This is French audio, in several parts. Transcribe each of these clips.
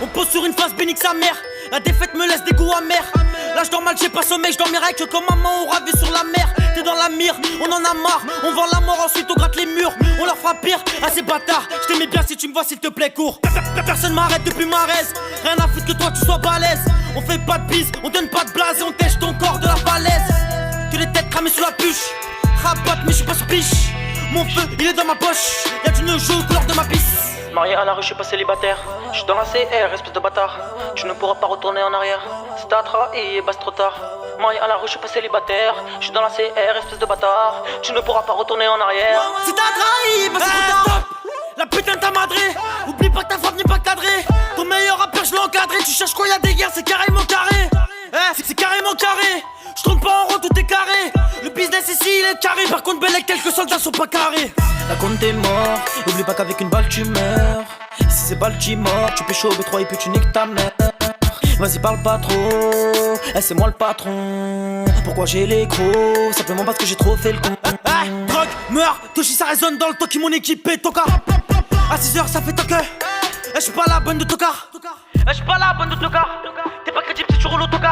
On pose sur une face bénique sa mère. La défaite me laisse des goûts amers. Là je dors mal, j'ai pas sommeil, je dormirai que comme maman on ravé sur la mer. T'es dans la mire, on en a marre. On vend la mort, ensuite on gratte les murs. On leur fera pire à ces bâtards. Je t'aimais bien, si tu me vois s'il te plaît cours. Personne m'arrête depuis ma raise. Rien à foutre que toi tu sois balèze. On fait pas de bise, on donne pas de blase. Et on tèche ton corps de la falaise. Que les têtes cramées sous la bûche. Rabatte mais je suis pas sur piche. Mon feu il est dans ma poche. Y'a du nœud jaune couleur de ma pisse. Marié à la rue, je suis pas célibataire. Je suis dans la CR, espèce de bâtard. Tu ne pourras pas retourner en arrière. Statra et basse trop tard. Marié à la rue, je suis pas célibataire. Je suis dans la CR, espèce de bâtard. Tu ne pourras pas retourner en arrière. Si t'as trahi, bah c'est trop tard. La putain de ta madrée. Oublie pas que ta femme n'est pas cadrée. Ton meilleur rappeur, je l'ai encadré. Tu cherches quoi, y'a des guerres, c'est carrément carré. C'est carrément carré. Je tourne pas en rond, tout est carré. Le business ici, il est carré. Par contre, Bellec, quelques soldats sont pas carrés. La compte est mort, oublie pas qu'avec une balle tu meurs. Si c'est Baltimore, tu pêches au B3 et puis tu niques ta mère. Vas-y parle pas trop, c'est moi le patron. Pourquoi j'ai les crocs? Simplement parce que j'ai trop fait le con. Drogue, meurs, Toshi ça résonne dans le toki, mon équipe est Toka. À 6h ça fait toque. J'suis pas la bonne de Toka. J'suis pas la bonne de Toka. T'es pas crédible si tu roules au Toka.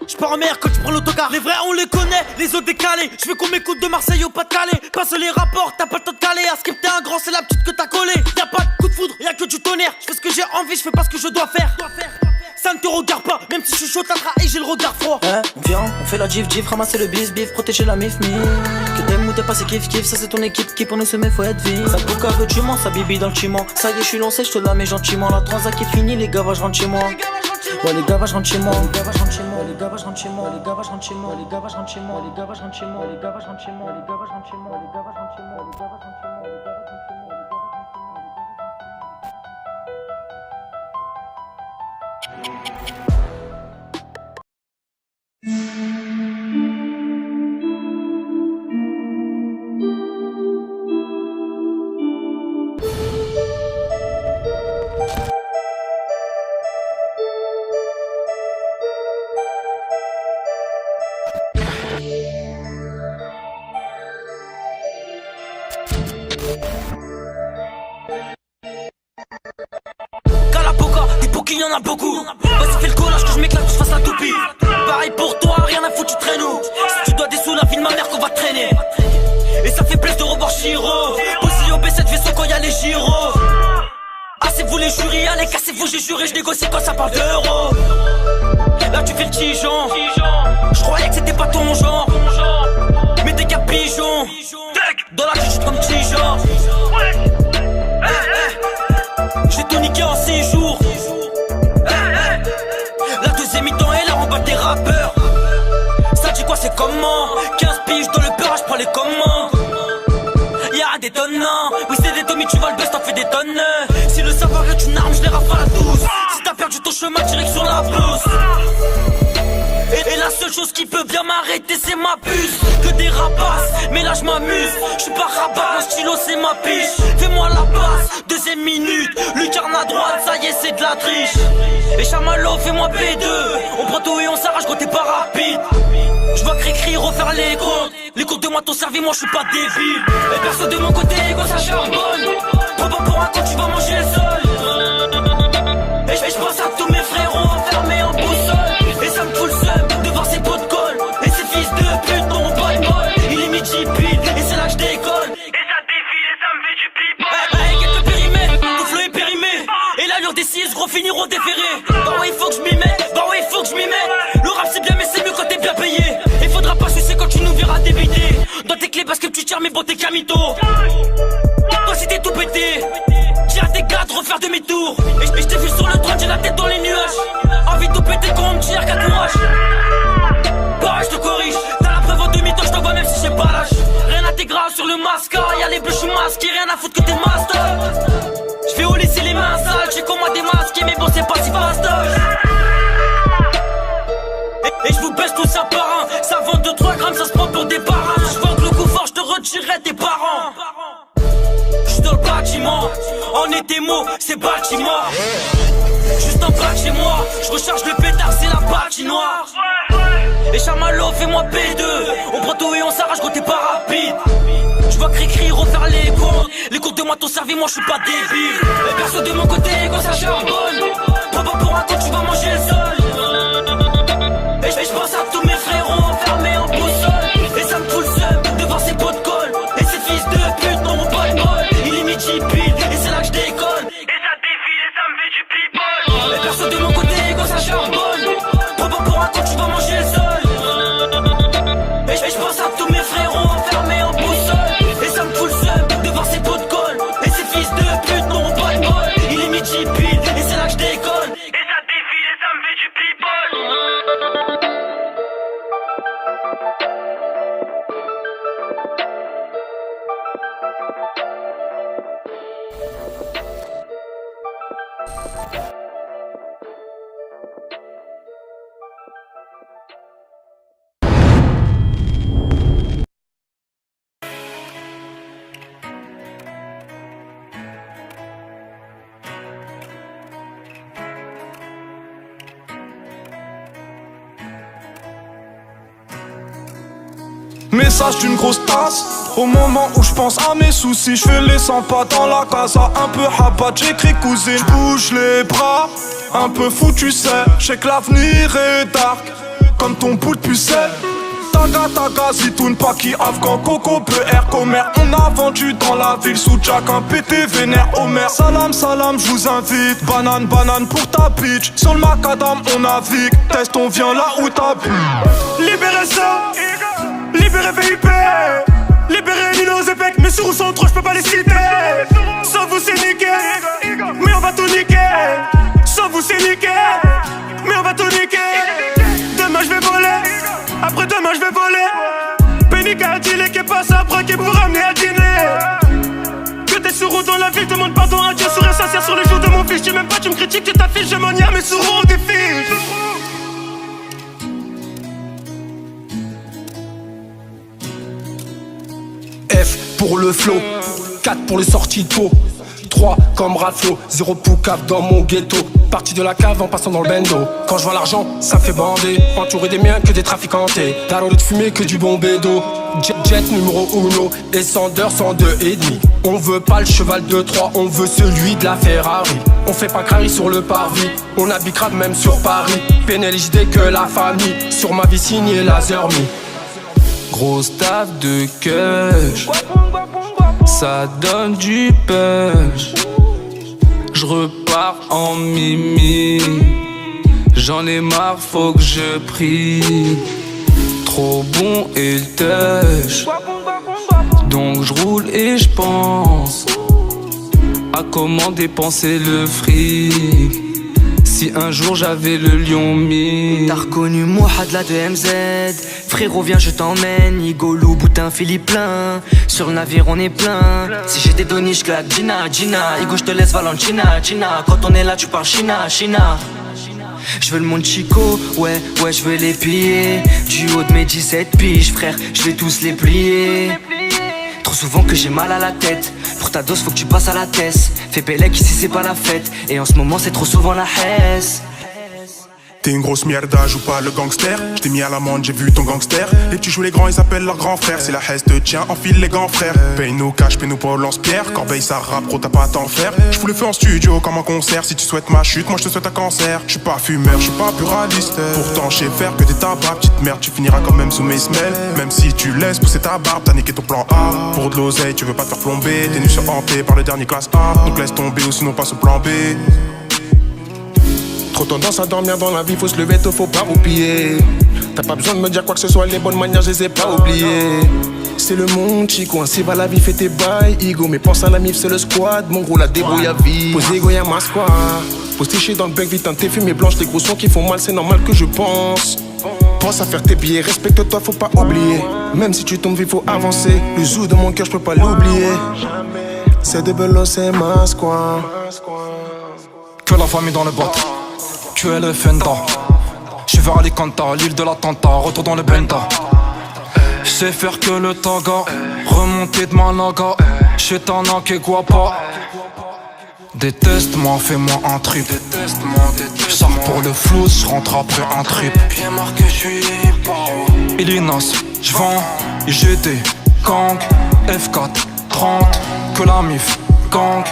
Je pars en mer quand tu prends l'autocar. Les vrais on les connaît, les autres décalés. Je veux qu'on m'écoute de Marseille au Pas-de-Calais. Passe les rapports, t'as pas le temps de caler. À scripter un grand, c'est la petite que t'as collée. Y'a pas de coup de foudre, y'a que du tonnerre. Je fais ce que j'ai envie, je fais pas ce que je dois faire. Ça ne te regarde pas, même si je suis chaud t'as trahi, j'ai le regard froid. Viens, on fait la gif, ramasser le bif, protéger la mif. Que t'aimes ou t'es pas, c'est kiff, ça c'est ton équipe qui pour nous semer, faut être vif. Ça bouca veut tu mens, ça bibi dans le chiment. Ça y est, je suis lancé, je te la mets gentiment. La transac est finie, les gars, va je rentre chez moi. Ouais les gars va je rentre chez moi. Les gars va je rentre chez moi. Les gars va je rentre chez moi. Les gars va je rentre chez moi. Les gars va je rentre chez moi. Les gars va je rentre chez moi. Les gars va je rentre chez moi. Les gars va je rentre chez moi. Les gars va je rentre chez moi. Les gars va je rentre chez moi. Calapoca, des bouquins y'en a beaucoup. Vas-y fais le collage que je m'éclate, que je fasse la toupie. Pareil pour toi, rien à foutre, tu traînes où? Si tu dois des sous, la vie de ma mère qu'on va traîner. Et ça fait plaisir de revoir Chiro. Posé au B7 vaisseau quand y'a les gyros. Cassez-vous les jurys, allez cassez-vous, j'ai juré, je négocie quand ça parle d'euros. Là tu fais le tigeon. Je croyais que c'était pas ton genre. Mais t'es qu'un pigeon. Dans la vie, comme Tigeon. J'ai tout niqué en 6 jours. La deuxième mi-temps est là, on bat des rappeurs. Ça dit quoi, c'est comment? 15 piges dans le peur, je prends les commandes. Y'a des tonnants. Oui c'est des Tommy, tu vas le best, t'en fais des tonnes. Si le savoir est une arme, je les rafale à tous. Si t'as perdu ton chemin, direction la blouse. Et la seule chose qui peut bien m'arrêter c'est ma puce. Que des rapaces, mais là je m'amuse. Je suis pas rabat, mon stylo c'est ma piche. Fais-moi la passe, deuxième minute. Lucarne à droite, ça y est c'est de la triche. Et Chamallow, fais-moi P2. On prend tout et on s'arrache quand t'es pas rapide. Je vois Cricri refaire les comptes. Les comptes de moi t'ont servi, moi je suis pas débile. Et perso de mon côté, ego ça charbonne. Trop bon pour un coup, tu vas manger le sol. Et je pense à tous mes frérots enfermés en boussole. Et ça me fout le seum de voir ces pots de colle. Et ces fils de pute n'auront pas de bol. Il est midi pile et c'est là que je décolle. Et ça défile et ça me fait du people. Hey, quelques périmètres, tout flot est périmé. Et l'allure des 6 gros finiront déférés. Bah ouais il faut que je m'y mette, bah ouais il faut que je m'y mette. Le rap c'est bien mais c'est mieux quand t'es bien payé. Et faudra pas sucer quand tu nous verras débiter. Dans tes clés parce que tu tires mais bon t'es camito. Toi si t'es tout pété, dis à tes gars de refaire demi-tour. Et je t'ai vu sur le trône, j'ai la tête dans les nuages. Envie de tout péter quand on me tire 4 mois. Bah je te corrige, t'as la preuve en demi-temps, je t'envoie même si j'ai pas l'âge. Rien à tes gras sur le mascara, y'a les bleus, je suis masqué, rien à foutre que t'es master. Je vais au lycée les mains sales, j'ai comme moi démasqué, mais bon c'est pas si vaste. Et je vous baisse tout ça par un. Ça vend 2-3 grammes, ça se prend pour des parrains. Je vends que le coup fort, je te retirerai tes parents. J'suis dans le bâtiment, en été mots, c'est bâtiment. Juste en bas de chez moi, je recharge le pétard, c'est la patinoire. Et Chamallow, fais-moi P2. On prend tout et on s'arrache quand t'es pas rapide. Je vois Cricri refaire les comptes. Les cours de moi t'ont servi, moi je suis pas débile. Et perso de mon côté, quand ça charbonne. Prends pas pour un con, tu vas manger le sol. Et je pense à tous mes frérots enfermés en boussole. Et ça me fout le seum de voir ces pots de colle. Et ces fils de pute n'auront pas de bol. Il est midi pile, et c'est là que je décolle. Et ça défile, et ça me fait du people. Et perso de mon côté, quand ça charbonne. Prends pas pour un con, tu vas manger le sol. Et je pense à tous mes frérots enfermés en boussole. Et ça me fout le seum de voir ces pots de colle. Et ces fils de pute n'auront pas de bol. Il est midi pile, et c'est là que je décolle. Et ça défile, et ça me fait du people. Message d'une grosse tasse. Au moment où je pense à mes soucis, je fais les 100 pas dans la casa. Un peu rabat, j'écris cousine. J'bouge les bras, un peu fou tu sais. J'sais que l'avenir est dark, comme ton bout de pucelle. Taga taga, zitoun, paki, afghan, coco, PR, commer. On a vendu dans la ville sous Jack, un pété vénère, Homer. Salam salam, j'vous invite. Banane banane pour ta bitch. Sur le macadam on navigue. Test, on vient là où t'habites. Libérez ça, libérez VIP, libérez Nino Zepek. Mes sourds sont trop, j'peux pas les citer. Sans vous c'est niqué, mais on va tout niquer. Sans vous c'est niqué, mais on va tout niquer. Demain j'vais voler, après demain j'vais voler. Pénique à dealer qui passe après qui pour ramener à dîner. Que t'es sourd dans la ville, demande pardon à Dieu. Sourire sincère sur les joues de mon fils. Tu m'aimes pas, tu me critiques, tu t'affiches. Je m'en mes sourds ont des fiches. F pour le flow, 4 pour les sorties de peau, 3 comme Raflo, 0 poucave dans mon ghetto. Parti de la cave en passant dans le bendo. Quand je vois l'argent, ça fait bander. Entouré des miens que des trafiquantés. Tarot de fumée que du bon bédo. Jet numéro 1 et 102 et demi. On veut pas le cheval de Troie, on veut celui de la Ferrari. On fait pas crari sur le parvis, on habite grave même sur Paris. PNLJD que la famille, sur ma vie signée Lazermi. Grosse taf de cash, ça donne du punch. J'repars en mimi, j'en ai marre, faut que je prie. Trop bon et le touch, donc j'roule et j'pense à comment dépenser le fric. Si un jour j'avais le lion mis. T'as reconnu Mohad la 2MZ. Frérot viens je t'emmène. Igolo, boutin, Philippe plein. Sur le navire on est plein. Si j'ai des données j'claque Gina, Gina. Igo j'te laisse Valentina, China. Quand on est là tu parles China, China. Je veux le monde Chico, ouais, je veux les piller. Du haut de mes 17 piges, frère, je vais tous les plier. Trop souvent que j'ai mal à la tête. Pour ta dose faut que tu passes à la tête. Fais Bélec ici c'est pas la fête. Et en ce moment c'est trop souvent la hesse. T'es une grosse mierda, joue pas le gangster. J't'ai mis à l'amende, j'ai vu ton gangster. Les petits jouent les grands, ils appellent leurs grands frères. C'est la hesse de tien, enfile les grands frères. Paye-nous cash, paye-nous pour lance-pierre. Corbeille ça rappe, gros t'as pas à t'en faire. J'fous le feu en studio comme un concert. Si tu souhaites ma chute, moi j'te souhaite un cancer. J'suis pas fumeur, j'suis pas pluraliste. Pourtant j'sais faire que des tabacs. Petite merde, tu finiras quand même sous mes semelles. Même si tu laisses pousser ta barbe, t'as niqué ton plan A. Pour de l'oseille, tu veux pas te faire plomber. T'es nu surhanté par le dernier classe A. Donc laisse tomber ou sinon passe au plan B. Trop tendance à dormir dans la vie, faut se lever tôt, faut pas roupiller. T'as pas besoin de me dire quoi que ce soit, les bonnes manières, je les ai pas oubliées. C'est le monde, chico, ainsi va la vie, fais tes bails, Igo. Mais pense à la mif, c'est le squad, mon gros, la débrouille à vie. Posé, Igo, y'a ma squad. Pose tes chiens dans le bec, vite, un tes fumées blanches, les gros sons qui font mal, c'est normal que je pense. Pense à faire tes billets, respecte-toi, faut pas oublier. Même si tu tombes, il faut avancer. Le zoo de mon cœur, je peux pas l'oublier. C'est de Bello, c'est ma squad. Que la famille dans le bot, tu es le Fenda. J'suis vers Alicanta, l'île de l'attentat, retour dans le Benta. J'sais faire que le taga, remonter de Malaga. J'suis Tana qui guapa. Déteste-moi, fais-moi un trip. J'sors pour le flou, j'rentre après un trip. Bien marqué, j'suis Illinois, j'vends, IGT, Gang, F4, 30, que la mif gang.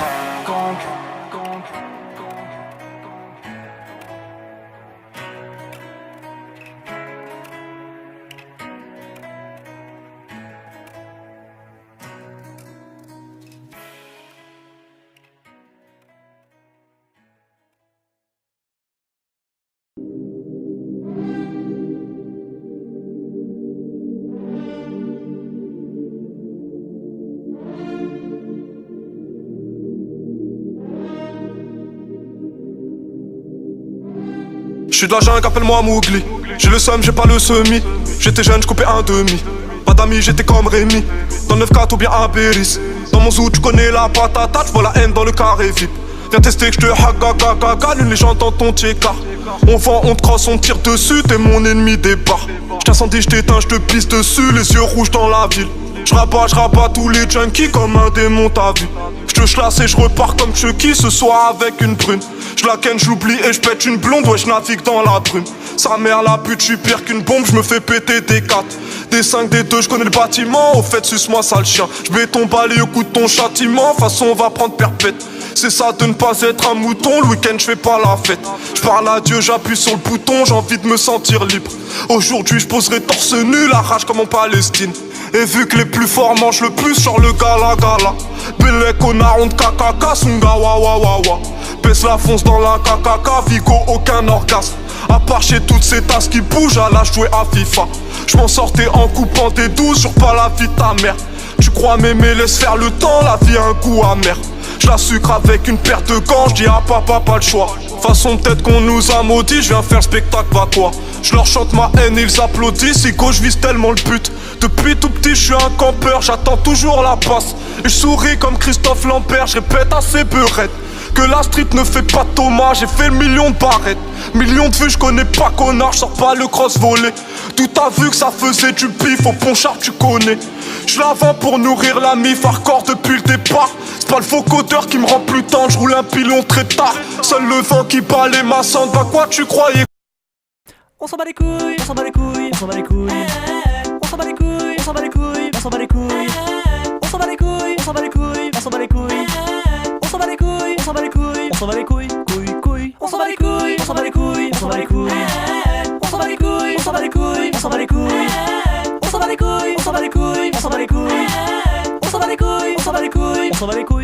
J'suis de la jungle, appelle-moi Mowgli. J'ai le seum, j'ai pas le semi. J'étais jeune, j'coupais un demi. Pas d'amis, j'étais comme Rémi. Dans le 9-4 ou bien à Béris. Dans mon zoo, tu connais la patata. J'vois la haine dans le carré VIP. Viens tester que j'te haga, une légende dans ton tchéka. On vend, on te crosse, on tire dessus. T'es mon ennemi des bars. J't'incendie, j't'éteins, j'te pisse dessus. Les yeux rouges dans la ville. J'rabats tous les junkies comme un démon, t'as vu. J'te chlasse et j'repars comme Chucky ce soir avec une brune. J'la ken, j'oublie et j'pète une blonde, ouais j'navigue dans la brume. Sa mère la pute, j'suis pire qu'une bombe, j'me fais péter des 4, des 5, des 2, j'connais le bâtiment. Au fait, suce-moi sale chien, j'mets ton balai au coup de ton châtiment. Façon on va prendre perpète. C'est ça de ne pas être un mouton, le week-end j'fais pas la fête. J'parle à Dieu, j'appuie sur le bouton, j'ai envie de me sentir libre. Aujourd'hui j'poserai torse nu, la rage comme en Palestine. Et vu que les plus forts mangent le plus, genre le gala. Belle connard, on te kakaka, sunga wa wa wa wa. Baisse la fonce dans la kakaka, Vigo, aucun orgasme. À part chez toutes ces tasses qui bougent, à l'âge jouer à FIFA. J'm'en sortais en coupant des 12, sur pas la vie de ta mère. Tu crois m'aimer, laisse faire le temps, la vie a un goût amer. J'la sucre avec une paire de gants, j'dis à papa pas le choix. Façon peut-être qu'on nous a maudits, j'viens faire spectacle, va toi. J'leur chante ma haine et ils applaudissent, Igo j'vise tellement le but. Depuis tout petit j'suis un campeur, j'attends toujours la passe. Et j'souris comme Christophe Lambert, j'répète à ses beurettes que la street ne fait pas Thomas, j'ai fait le million de barrettes. Millions de vues, j'connais pas connard, j'sors pas le cross volé. Tout a vu que ça faisait du pif, au ponchard tu connais. J'la vends pour nourrir la mif, hardcore depuis le départ. C'est pas le faux codeur qui me rend plus tendre, j'roule un pilon très tard. Seul le vent qui bat les massants, bah quoi tu croyais? On s'en bat les couilles, on s'en bat les couilles, on s'en bat les couilles. On s'en bat les couilles, on s'en bat les couilles, on s'en bat les couilles. On s'en bat les couilles, on s'en bat les couilles, on s'en bat les couilles. On s'en bat les couilles, on s'en bat les couilles, on s'en bat les couilles, couilles. On s'en bat les couilles, on s'en bat les couilles, on s'en bat les couilles. On s'en bat les couilles, on s'en bat les couilles, on s'en bat les couilles. On s'en bat les couilles, on s'en bat les couilles, on s'en bat les couilles. On s'en bat les couilles, on s'en bat les couilles, on s'en bat les couilles.